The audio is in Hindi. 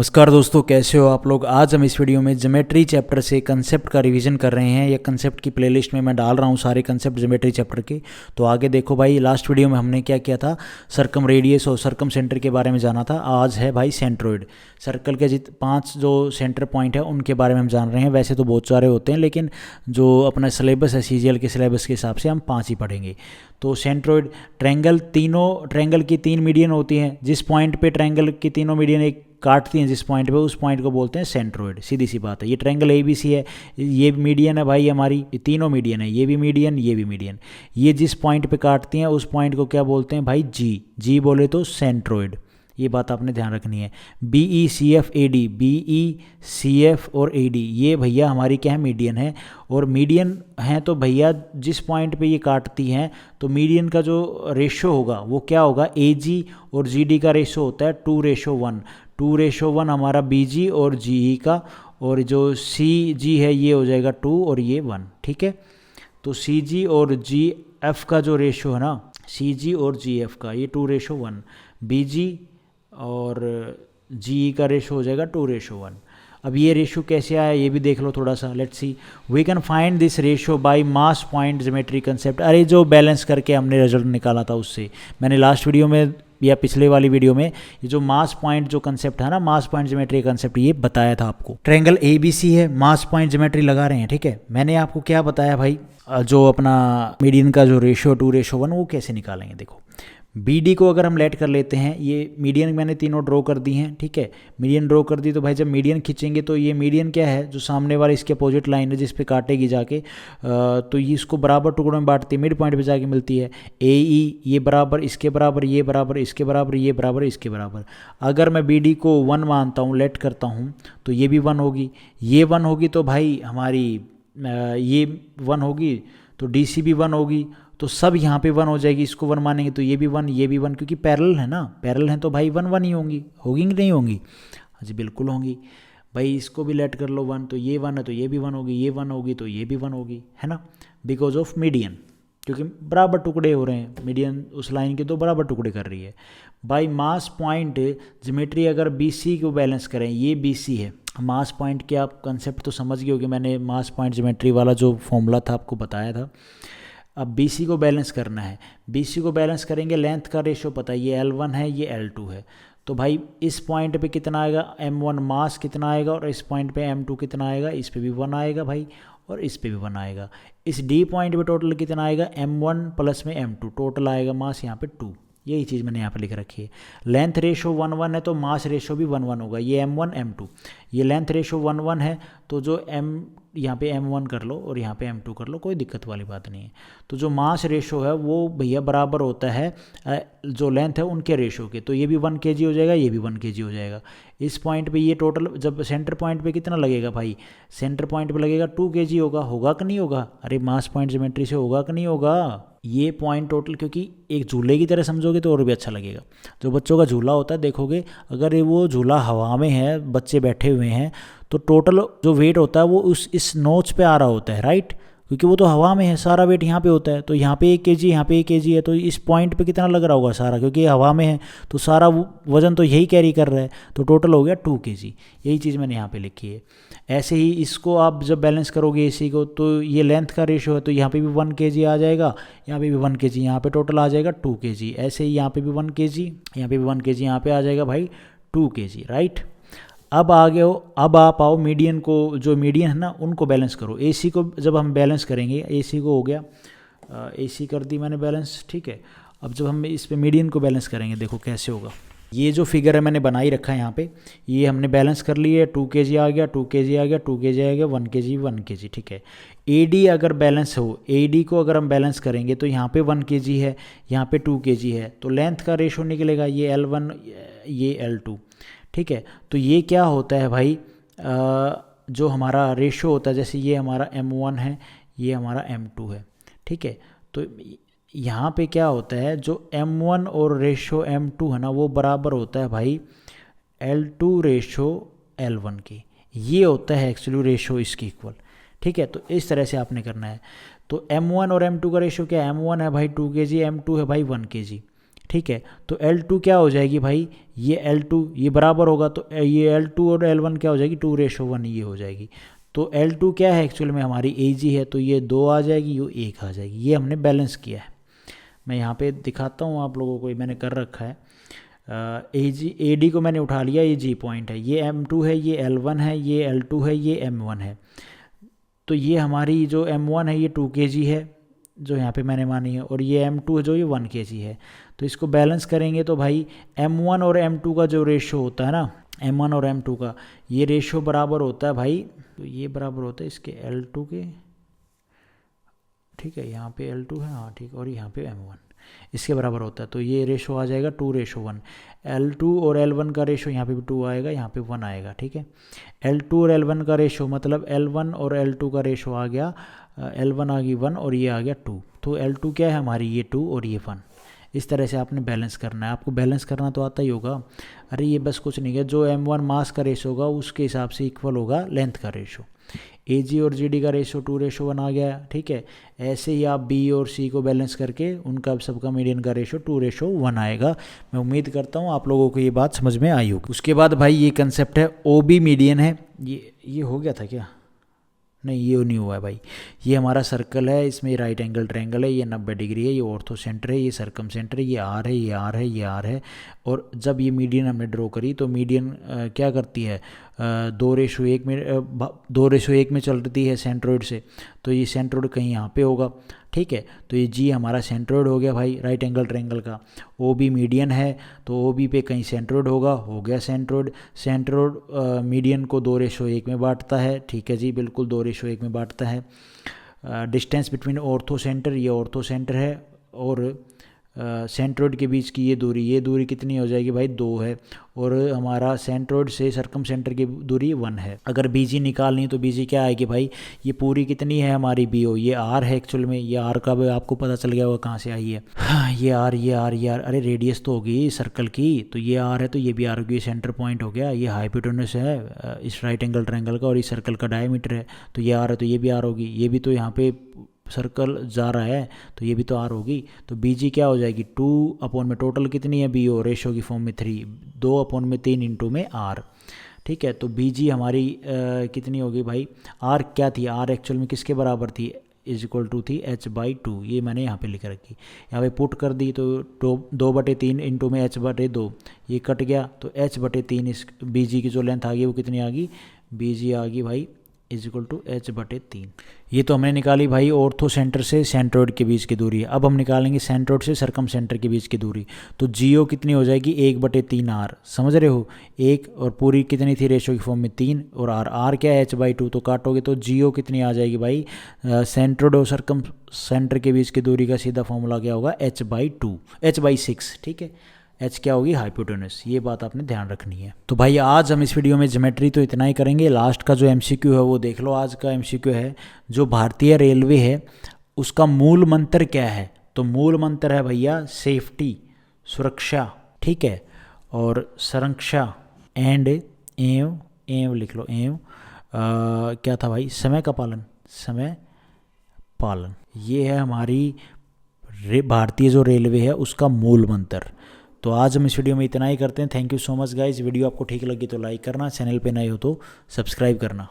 नमस्कार दोस्तों, कैसे हो आप लोग। आज हम इस वीडियो में ज्योमेट्री चैप्टर से कंसेप्ट का रिवीजन कर रहे हैं। या कंसेप्ट की प्लेलिस्ट में मैं डाल रहा हूँ सारे कंसेप्ट ज्योमेट्री चैप्टर के। तो आगे देखो भाई, लास्ट वीडियो में हमने क्या किया था, सर्कम रेडियस और सर्कम सेंटर के बारे में जाना था। आज है भाई सेंट्रोइड। सर्कल के 5 जो सेंटर पॉइंट है उनके बारे में हम जान रहे हैं। वैसे तो बहुत सारे होते हैं, लेकिन जो अपना सिलेबस है CGL के सिलेबस के हिसाब से हम 5 ही पढ़ेंगे। तो सेंट्रोइड ट्रैंगल की 3 मीडियन होती हैं। जिस पॉइंट पे ट्रैंगल की तीनों मीडियन एक काटती हैं, जिस पॉइंट पे, उस पॉइंट को बोलते हैं सेंट्रोइड। सीधी सी बात है। ये ट्रायंगल ABC है, ये मीडियन है भाई हमारी, ये तीनों मीडियन है, ये भी मीडियन, ये भी मीडियन। ये जिस पॉइंट पे काटती हैं उस पॉइंट को क्या बोलते हैं भाई, जी बोले तो सेंट्रोइड। ये बात आपने ध्यान रखनी है। BECF और AD ये भैया हमारी क्या है, मीडियन है। और मीडियन है तो भैया जिस पॉइंट पे ये काटती हैं तो मीडियन का जो रेशो होगा वो क्या होगा, AG और GD का रेशो होता है 2:1। 2:1 हमारा BG और GE का, और जो CG है ये हो जाएगा 2 और ये 1। ठीक है, तो CG और GF का जो रेशो है ना, CG और GF का ये 2:1, BG और GE का रेशो हो जाएगा 2:1। अब ये रेशो कैसे आया ये भी देख लो थोड़ा सा। Let's see, we can find this ratio by mass point geometry concept. अरे जो बैलेंस करके हमने रिजल्ट निकाला था उससे, मैंने लास्ट वीडियो में या पिछले वाली वीडियो में ये जो मास पॉइंट जो कंसेप्ट है ना, मास पॉइंट ज्योमेट्री कंसेप्ट, ये बताया था आपको। ट्रायंगल ABC है, मास पॉइंट ज्योमेट्री लगा रहे हैं। ठीक है, मैंने आपको क्या बताया भाई, जो अपना मीडियन का जो रेशो 2:1 वो कैसे निकालेंगे। देखो, BD को अगर हम लेट कर लेते हैं, ये मीडियन मैंने तीनों ड्रॉ कर दी हैं। ठीक है, मीडियन ड्रॉ कर दी तो भाई जब मीडियन खींचेंगे तो ये मीडियन क्या है, जो सामने वाले इसके अपोजिट लाइन है जिस पे काटेगी जाके, तो ये इसको बराबर टुकड़ों में बांटती है, मिड पॉइंट पे जाके मिलती है। AE ये बराबर इसके बराबर, ये बराबर इसके बराबर, ये बराबर इसके बराबर। अगर मैं BD को 1 मानता हूँ, लेट करता हूँ, तो ये भी 1 होगी, ये 1 होगी, तो भाई हमारी ये 1 होगी, तो DC भी 1 होगी, तो सब यहाँ पे 1 हो जाएगी। इसको 1 मानेंगे तो ये भी 1, ये भी 1, क्योंकि पैरेलल है ना, पैरेलल है तो भाई 1 ही होंगी कि नहीं होंगी। हाँ जी, बिल्कुल होंगी भाई। इसको भी लेट कर लो 1, तो ये 1 है तो ये भी 1 होगी, ये 1 होगी तो ये भी 1 होगी, है ना, बिकॉज ऑफ मीडियन, क्योंकि बराबर टुकड़े हो रहे हैं। मीडियन उस लाइन के तो बराबर टुकड़े कर रही है। बाई मास पॉइंट ज्योमेट्री अगर BC को बैलेंस करें, ये BC है। मास पॉइंट के आप कंसेप्ट तो समझ गए हो कि मैंने मास पॉइंट ज्योमेट्री वाला जो फॉर्मूला था आपको बताया था। अब BC को बैलेंस करना है। BC को बैलेंस करेंगे, लेंथ का रेशो पता है, ये L1 है, ये L2 है। तो भाई इस पॉइंट पे कितना आएगा, M1 मास कितना आएगा, और इस पॉइंट पे M2 कितना आएगा, इस पे भी 1 आएगा भाई, और इस पे भी 1 आएगा। इस D पॉइंट पे टोटल कितना आएगा, M1 प्लस में M2, टोटल आएगा मास यहाँ पे 2। यही चीज़ मैंने यहाँ पे लिख रखी है। लेंथ रेशो 1:1 है तो मास रेशो भी 1:1 होगा। ये M1 M2, ये लेंथ रेशो 1:1 है, तो जो यहाँ पे M1 कर लो और यहाँ पे M2 कर लो, कोई दिक्कत वाली बात नहीं है। तो जो मास रेशो है वो भैया बराबर होता है जो लेंथ है उनके रेशो के। तो ये भी 1 kg हो जाएगा, ये भी 1 kg हो जाएगा। इस पॉइंट पे ये टोटल जब सेंटर पॉइंट पे कितना लगेगा भाई, सेंटर पॉइंट पे लगेगा 2 kg होगा कि नहीं होगा। अरे मास पॉइंट ज्योमेट्री से होगा कि नहीं होगा ये पॉइंट टोटल, क्योंकि एक झूले की तरह समझोगे तो और भी अच्छा लगेगा। जो बच्चों का झूला होता है देखोगे, अगर वो झूला हवा में है, बच्चे बैठे हुए हैं, तो टोटल जो वेट होता है वो इस नोच पे आ रहा होता है, राइट, क्योंकि वो तो हवा में है, सारा वेट यहाँ पे होता है। तो यहाँ पे 1 kg, यहाँ पे 1 kg है, तो इस पॉइंट पे कितना लग रहा होगा सारा, क्योंकि ये हवा में है तो सारा वजन तो यही कैरी कर रहा है, तो टोटल हो गया 2 kg। यही चीज़ मैंने यहाँ पे लिखी है। ऐसे ही इसको आप जब बैलेंस करोगे AC को, तो ये लेंथ का रेशो है, तो यहाँ पे भी 1 kg आ जाएगा, यहाँ पे भी 1 kg, यहाँ पे टोटल आ जाएगा 2 kg। ऐसे ही यहाँ पे भी 1 kg, यहाँ पे भी 1 kg, यहाँ पे आ जाएगा भाई 2 kg, राइट। अब आगे हो, अब आप आओ मीडियन को, जो मीडियन है ना उनको बैलेंस करो। AC को जब हम बैलेंस करेंगे, AC को हो गया, AC कर दी मैंने बैलेंस, ठीक है। अब जब हम इस पे मीडियन को बैलेंस करेंगे, देखो कैसे होगा। ये जो फिगर है मैंने बना ही रखा है यहाँ पे, ये हमने बैलेंस कर लिए है। 2 kg आ गया, 2 kg आ गया, 2 kg आ गया, 1 kg 1 kg, ठीक है। AD अगर बैलेंस हो, AD को अगर हम बैलेंस करेंगे तो यहाँ पे 1 kg है, यहाँ पे 2 kg है, तो लेंथ का रेशो निकलेगा, ये L1 ये L2, ठीक है। तो ये क्या होता है भाई, जो हमारा रेशो होता है, जैसे ये हमारा M1 है, ये हमारा M2 है, ठीक है। तो यहाँ पे क्या होता है, जो M1 और रेशो M2 है ना वो बराबर होता है भाई L2 रेशो L1 की। ये होता है एक्चुअली रेशो इसकी इक्वल, ठीक है। तो इस तरह से आपने करना है। तो M1 और M2 का रेशो क्या है, M1 है भाई 2 kg, M2 है भाई 1 kg, ठीक है। तो L2 क्या हो जाएगी भाई, ये L2 ये बराबर होगा, तो ये L2 और L1 क्या हो जाएगी, 2:1 ये हो जाएगी। तो L2 क्या है एक्चुअल में हमारी Ag है, तो ये 2 आ जाएगी, ये 1 आ जाएगी। ये हमने बैलेंस किया है। मैं यहाँ पे दिखाता हूँ आप लोगों को, ये मैंने कर रखा है। AD को मैंने उठा लिया, ये G पॉइंट है, ये M2 है, ये L1 है, ये L2 है, ये M1 है। तो ये हमारी जो M1 है ये 2 kg है जो यहाँ पे मैंने मानी है, और ये M2 है जो ये 1 kg है। तो इसको बैलेंस करेंगे तो भाई M1 और M2 का जो रेशो होता है ना, M1 और M2 का ये रेशो बराबर होता है भाई, तो ये बराबर होता है इसके L2 के, ठीक है। यहाँ पे L2 है, हाँ ठीक, और यहाँ पे M1 इसके बराबर होता है। तो ये रेशो आ जाएगा 2:1। L2 और L1 का रेशो यहाँ पे भी 2 आएगा, यहाँ पे 1 आएगा, ठीक है। L2 और L1 का रेशो मतलब L1 और L2 का रेशो आ गया, L1 आ गई 1 और ये आ गया 2। तो L2 क्या है हमारी, ये 2 और ये 1। इस तरह से आपने बैलेंस करना है। आपको बैलेंस करना तो आता ही होगा। अरे ये बस कुछ नहीं है, जो M1 मास का रेशो होगा उसके हिसाब से इक्वल होगा लेंथ का रेशो। AG और GD का रेशो 2:1 आ गया, ठीक है। ऐसे ही आप B और C को बैलेंस करके उनका सबका मीडियन का रेशो 2:1 आएगा। मैं उम्मीद करता हूँ आप लोगों को ये बात समझ में आई होगी। उसके बाद भाई ये कंसेप्ट है OB मीडियन है। ये हो गया था क्या, नहीं ये नहीं हुआ है भाई। ये हमारा सर्कल है, इसमें राइट एंगल ट्रायंगल है, ये 90 डिग्री है, ये ऑर्थो सेंटर है, ये सर्कम सेंटर है, ये आर है, ये आर है, ये आर है। और जब ये मीडियन हमने ड्रॉ करी तो मीडियन क्या करती है, 2:1 में चल रही है सेंट्रोइड से। तो ये सेंट्रोइड कहीं यहाँ पे होगा, ठीक है। तो ये जी हमारा सेंट्रोइड हो गया भाई राइट एंगल ट्रायंगल का। OB मीडियन है तो OB पे कहीं सेंट्रोइड होगा, हो गया सेंट्रोइड। सेंट्रोइड मीडियन को 2:1 में बांटता है, ठीक है जी, बिल्कुल 2:1 में बांटता है। डिस्टेंस बिटवीन ऑर्थो सेंटर, ये ऑर्थो सेंटर है, और सेंट्रोइड के बीच की ये दूरी कितनी हो जाएगी भाई, 2 है। और हमारा सेंट्रोइड से सरकम सेंटर की दूरी 1 है। अगर BG निकालनी तो BG क्या आएगी भाई, ये पूरी कितनी है हमारी BO, ये R है एक्चुअल में। ये R का भी आपको पता चल गया होगा कहाँ से आई है। हाँ ये R, अरे रेडियस तो होगी सर्कल की, तो ये R है तो ये भी R होगी, सेंटर पॉइंट हो गया। ये हाइपोटेन्यूस है इस राइट एंगल ट्रायंगल का, और इस सर्कल का डायमीटर है, तो ये R है तो ये भी R होगी। ये भी तो यहाँ पे सर्कल जा रहा है तो ये भी तो R होगी। तो BG क्या हो जाएगी, 2 में टोटल कितनी है BO, रेशो की फॉर्म में 3, 2/3 इंटू में R, ठीक है। तो BG हमारी कितनी होगी भाई, R क्या थी, R एक्चुअल में किसके बराबर थी, = थी h/2। ये मैंने यहाँ पे लिख रखी, यहाँ पे पुट कर दी तो 2/3 इंटू में h/2, ये कट गया। तो h/3 इस BG की जो लेंथ आ गई वो कितनी आ गई, BG आ गई भाई h/3। ये तो हमने निकाली भाई ऑर्थो सेंटर से सेंट्रोइड के बीच की दूरी। अब हम निकालेंगे सेंट्रोइड से सरकम सेंटर के बीच की दूरी। तो GO कितनी हो जाएगी, 1/3R, समझ रहे हो, 1 और पूरी कितनी थी रेशो की फॉर्म में 3, और R क्या है h/2, तो काटोगे तो GO कितनी आ जाएगी भाई, सेंट्रोइड और सरकम सेंटर के बीच की दूरी का सीधा फॉर्मूला क्या होगा, h/6, ठीक है। H क्या होगी, हाइपोटेन्यूस। ये बात आपने ध्यान रखनी है। तो भाई आज हम इस वीडियो में ज्योमेट्री तो इतना ही करेंगे। लास्ट का जो MCQ है वो देख लो। आज का MCQ है, जो भारतीय रेलवे है उसका मूल मंत्र क्या है। तो मूल मंत्र है भैया सेफ्टी, सुरक्षा, ठीक है, और संरक्षा एंड एव लिख लो, क्या था भाई, समय पालन। ये है हमारी भारतीय जो रेलवे है उसका मूल मंत्र। तो आज हम इस वीडियो में इतना ही करते हैं। Thank you so much guys. Video आपको ठीक लगी तो लाइक करना, चैनल पे नए हो तो सब्सक्राइब करना।